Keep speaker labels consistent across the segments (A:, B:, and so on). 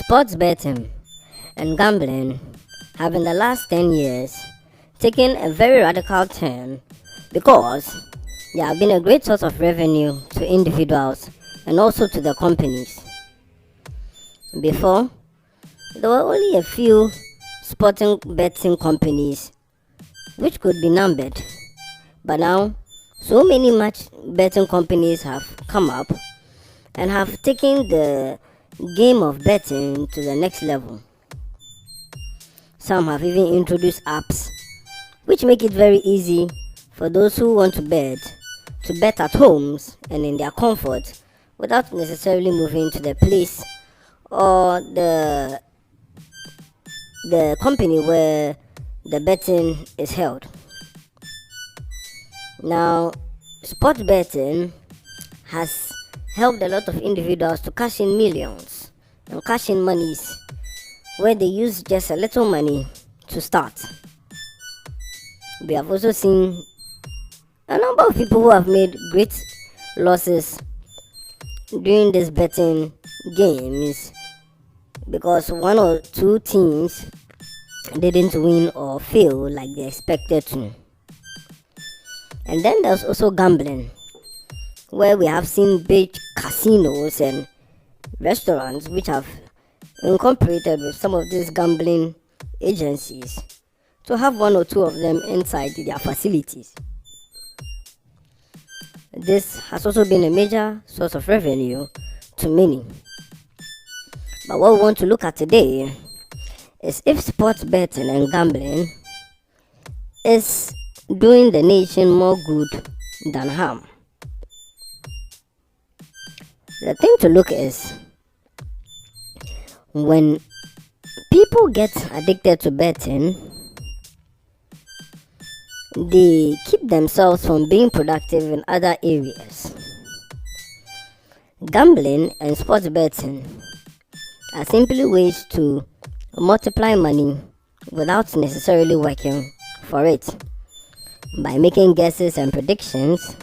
A: Sports betting and gambling have in the last 10 years taken a very radical turn because they have been a great source of revenue to individuals and also to the companies. Before, there were only a few sporting betting companies which could be numbered, but now so many match betting companies have come up and have taken the game of betting to the next level. Some have even introduced apps which make it very easy for those who want to bet at homes and in their comfort without necessarily moving to the place or the company where the betting is held. Now, sports betting has helped a lot of individuals to cash in millions and cash in monies where they use just a little money to start. We have also seen a number of people who have made great losses during these betting games because one or two teams didn't win or fail like they expected to. And then there's also gambling, where we have seen big casinos and restaurants which have incorporated with some of these gambling agencies to have one or two of them inside their facilities. This has also been a major source of revenue to many. But what we want to look at today is if sports betting and gambling is doing the nation more good than harm. The thing to look is when people get addicted to betting, they keep themselves from being productive in other areas. Gambling and sports betting are simply ways to multiply money without necessarily working for it. By making guesses and predictions,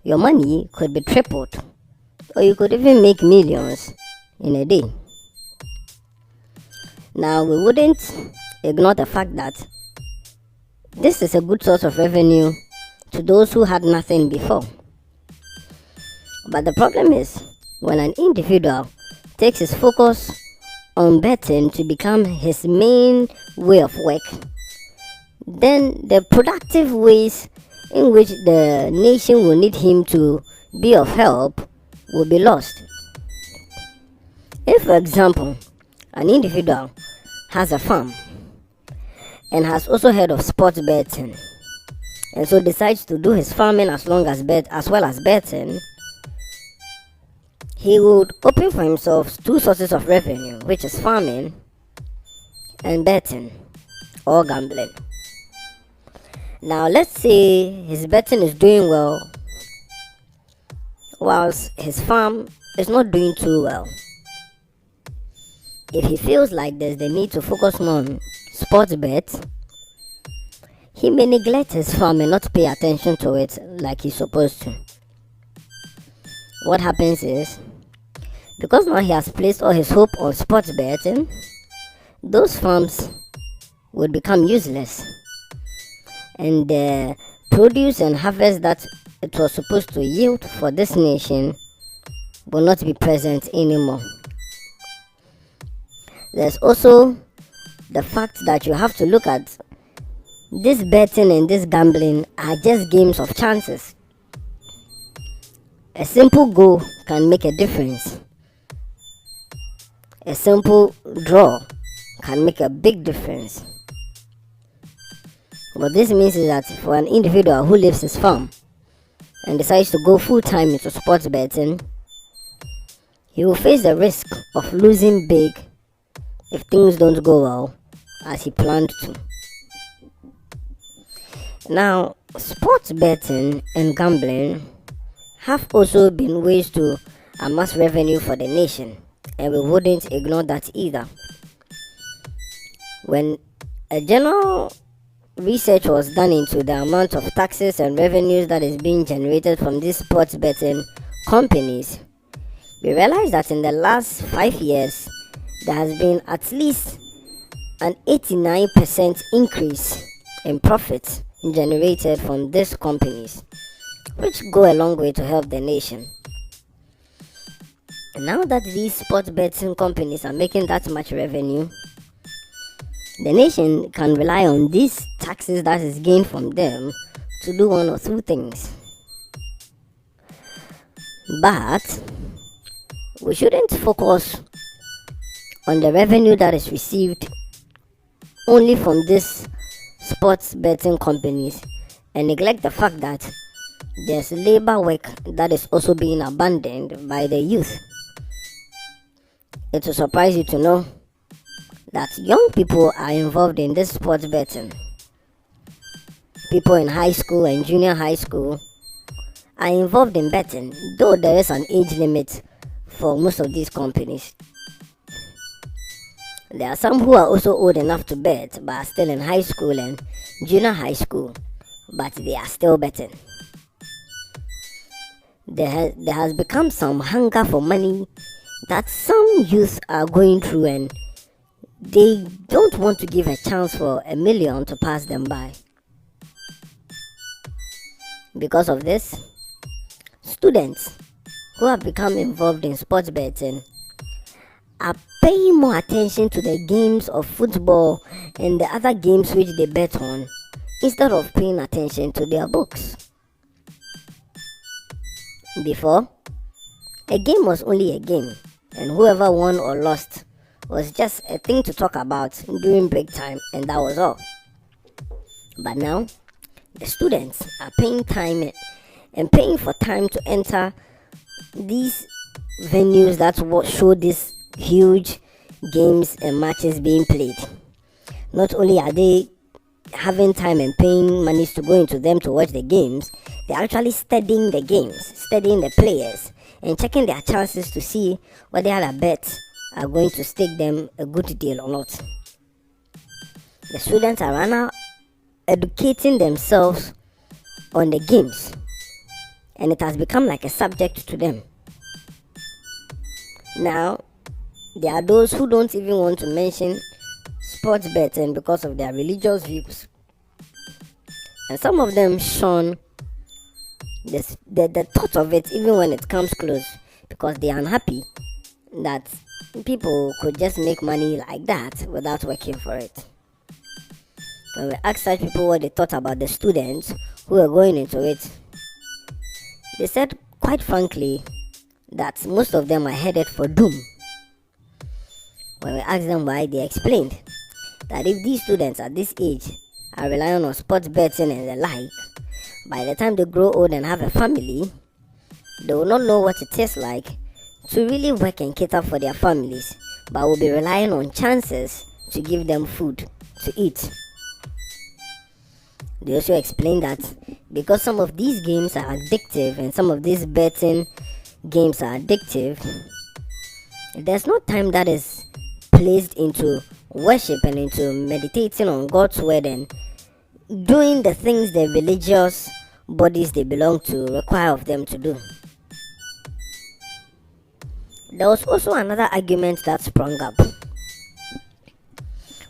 A: your money could be tripled, or you could even make millions in a day. Now, we wouldn't ignore the fact that this is a good source of revenue to those who had nothing before. But the problem is when an individual takes his focus on betting to become his main way of work, then the productive ways in which the nation will need him to be of help will be lost. If, for example, an individual has a farm and has also heard of sports betting and so decides to do his farming as well as betting, he would open for himself two sources of revenue, which is farming and betting or gambling. Now, let's say his betting is doing well whilst his farm is not doing too well. If he feels like there's the need to focus more on sports bet, he may neglect his farm and not pay attention to it like he's supposed to. What happens is, because now he has placed all his hope on sports betting, those farms would become useless, and the produce and harvest that it was supposed to yield for this nation will not be present anymore. There's also the fact that you have to look at this betting and this gambling are just games of chances. A simple goal can make a difference. A simple draw can make a big difference. What this means is that for an individual who leaves his farm and decides to go full time into sports betting, he will face the risk of losing big if things don't go well as he planned to. Now, sports betting and gambling have also been ways to amass revenue for the nation, and we wouldn't ignore that either. When a general research was done into the amount of taxes and revenues that is being generated from these sports betting companies, we realized that in the last 5 years, there has been at least an 89% increase in profits generated from these companies, which go a long way to help the nation. And now that these sports betting companies are making that much revenue, the nation can rely on these taxes that is gained from them to do one or two things. But we shouldn't focus on the revenue that is received only from these sports betting companies and neglect the fact that there's labor work that is also being abandoned by the youth. It will surprise you to know that young people are involved in this sports betting. People in high school and junior high school are involved in betting, though there is an age limit for most of these companies. There are some who are also old enough to bet but are still in high school and junior high school, but they are still betting. There has become some hunger for money that some youth are going through, and they don't want to give a chance for $1 million to pass them by. Because of this, students who have become involved in sports betting are paying more attention to the games of football and the other games which they bet on instead of paying attention to their books. Before, a game was only a game, and whoever won or lost was just a thing to talk about during break time, and that was all. But now, the students are paying time and paying for time to enter these venues that show these huge games and matches being played. Not only are they having time and paying monies to go into them to watch the games, they're actually studying the games, studying the players, and checking their chances to see whether their bets are going to stake them a good deal or not. The students are now educating themselves on the games, and it has become like a subject to them. Now, there are those who don't even want to mention sports betting because of their religious views, and some of them shun the thought of it even when it comes close, because they are unhappy that people could just make money like that without working for it. When we asked such people what they thought about the students who were going into it, they said quite frankly that most of them are headed for doom. When we asked them why, they explained that if these students at this age are relying on sports betting and the like, by the time they grow old and have a family, they will not know what it tastes like to really work and cater for their families, but will be relying on chances to give them food to eat. They also explained that because some of these games are addictive and some of these betting games are addictive, there's no time that is placed into worship and into meditating on God's word and doing the things the religious bodies they belong to require of them to do. There was also another argument that sprung up.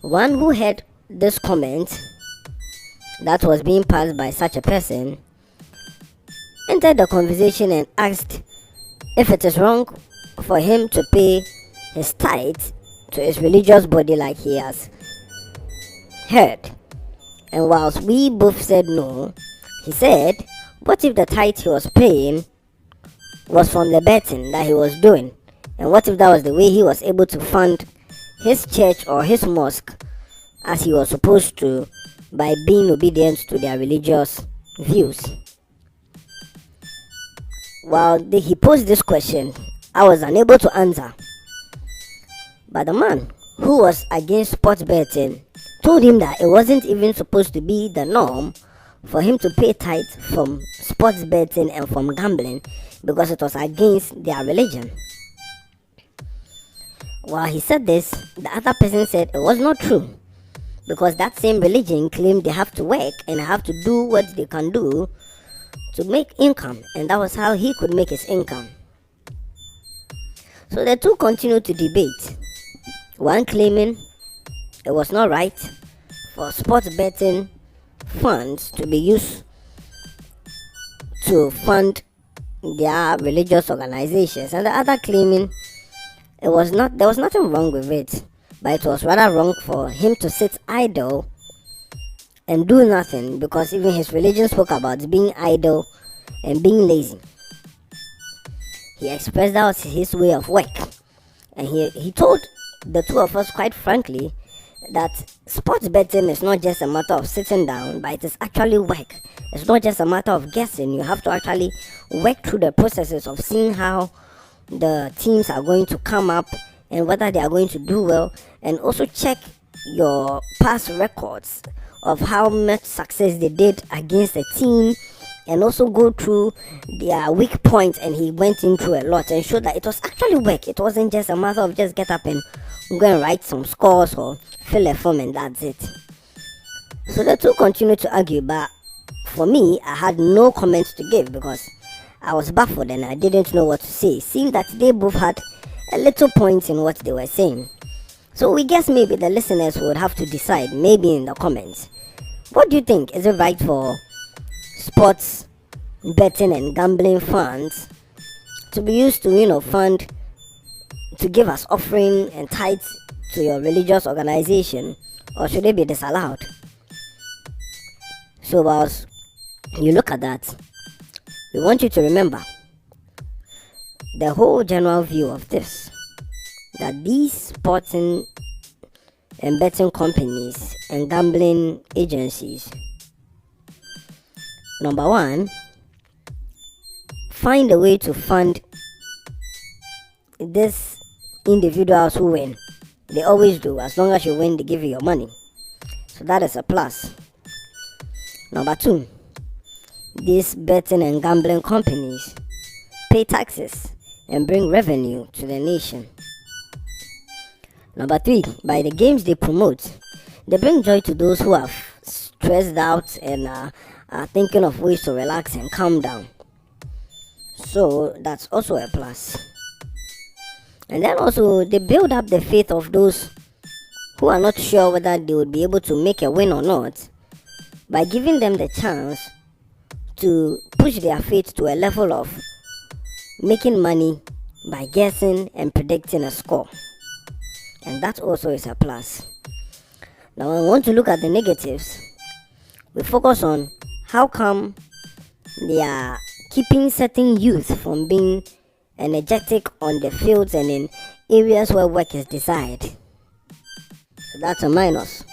A: One who heard this comment that was being passed by such a person entered the conversation and asked if it is wrong for him to pay his tithe to his religious body like he has heard. And whilst we both said no, he said, what if the tithe he was paying was from the betting that he was doing? And what if that was the way he was able to fund his church or his mosque as he was supposed to by being obedient to their religious views? While he posed this question, I was unable to answer. But the man who was against sports betting told him that it wasn't even supposed to be the norm for him to pay tithe from sports betting and from gambling because it was against their religion. While he said this, the other person said it was not true, because that same religion claimed they have to work and have to do what they can do to make income, and that was how he could make his income. So the two continued to debate, One claiming it was not right for sports betting funds to be used to fund their religious organizations, and the other claiming there was nothing wrong with it, but it was rather wrong for him to sit idle and do nothing, because even his religion spoke about being idle and being lazy. He expressed that was his way of work, and he told the two of us quite frankly that sports betting is not just a matter of sitting down, but it is actually work. It's not just a matter of guessing. You have to actually work through the processes of seeing how the teams are going to come up and whether they are going to do well, and also check your past records of how much success they did against a team, and also go through their weak points. And he went into a lot and showed that it was actually work. It wasn't just a matter of just get up and go and write some scores or fill a form and that's it. So the two continued to argue, but for me, I had no comments to give because I was baffled and I didn't know what to say, seeing that they both had a little point in what they were saying. So we guess maybe the listeners would have to decide, maybe in the comments. What do you think? Is it right for sports betting and gambling funds to be used to, fund, to give as offering and tithes to your religious organization, or should they be disallowed? So as you look at that, we want you to remember the whole general view of this, that these sporting and betting companies and gambling agencies, number one, find a way to fund these individuals who win. They always do. As long as you win, they give you your money. So that is a plus. Number two, these betting and gambling companies pay taxes and bring revenue to the nation. Number three, by the games they promote, they bring joy to those who are stressed out and are thinking of ways to relax and calm down. So that's also a plus. And then also they build up the faith of those who are not sure whether they would be able to make a win or not, by giving them the chance to push their faith to a level of making money by guessing and predicting a score. And that also is a plus. Now I want to look at the negatives. We focus on how come they are keeping certain youth from being energetic on the fields and in areas where work is desired. So that's a minus.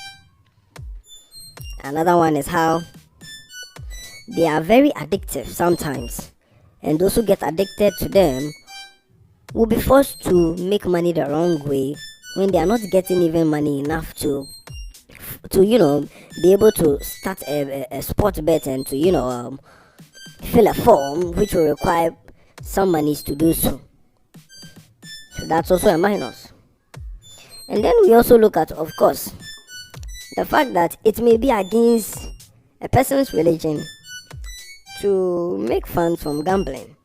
A: Another one is how they are very addictive sometimes, and those who get addicted to them will be forced to make money the wrong way when they are not getting even money enough to be able to start a sports bet and to fill a form which will require some monies to do so. So that's also a minus. And then we also look at, of course, the fact that it may be against a person's religion to make funds from gambling,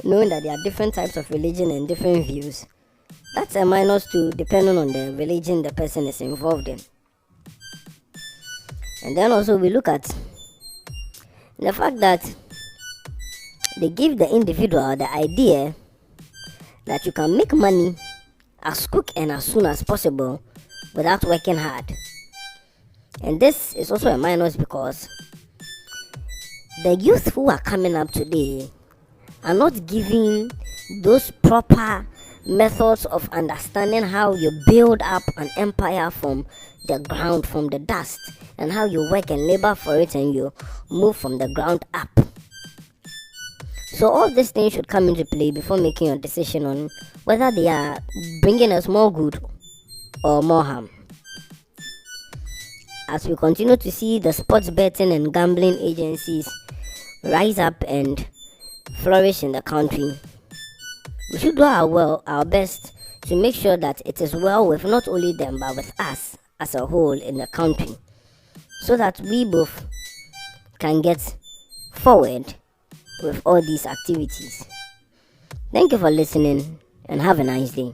A: knowing that there are different types of religion and different views. That's a minus too, depending on the religion the person is involved in. And then also we look at the fact that they give the individual the idea that you can make money as quick and as soon as possible without working hard. And this is also a minus because the youth who are coming up today are not giving those proper methods of understanding how you build up an empire from the ground, from the dust, and how you work and labor for it and you move from the ground up. So all these things should come into play before making your decision on whether they are bringing us more good or more harm. As we continue to see the sports betting and gambling agencies rise up and flourish in the country, we should do our best to make sure that it is well with not only them but with us as a whole in the country, so that we both can get forward with all these activities. Thank you for listening and have a nice day.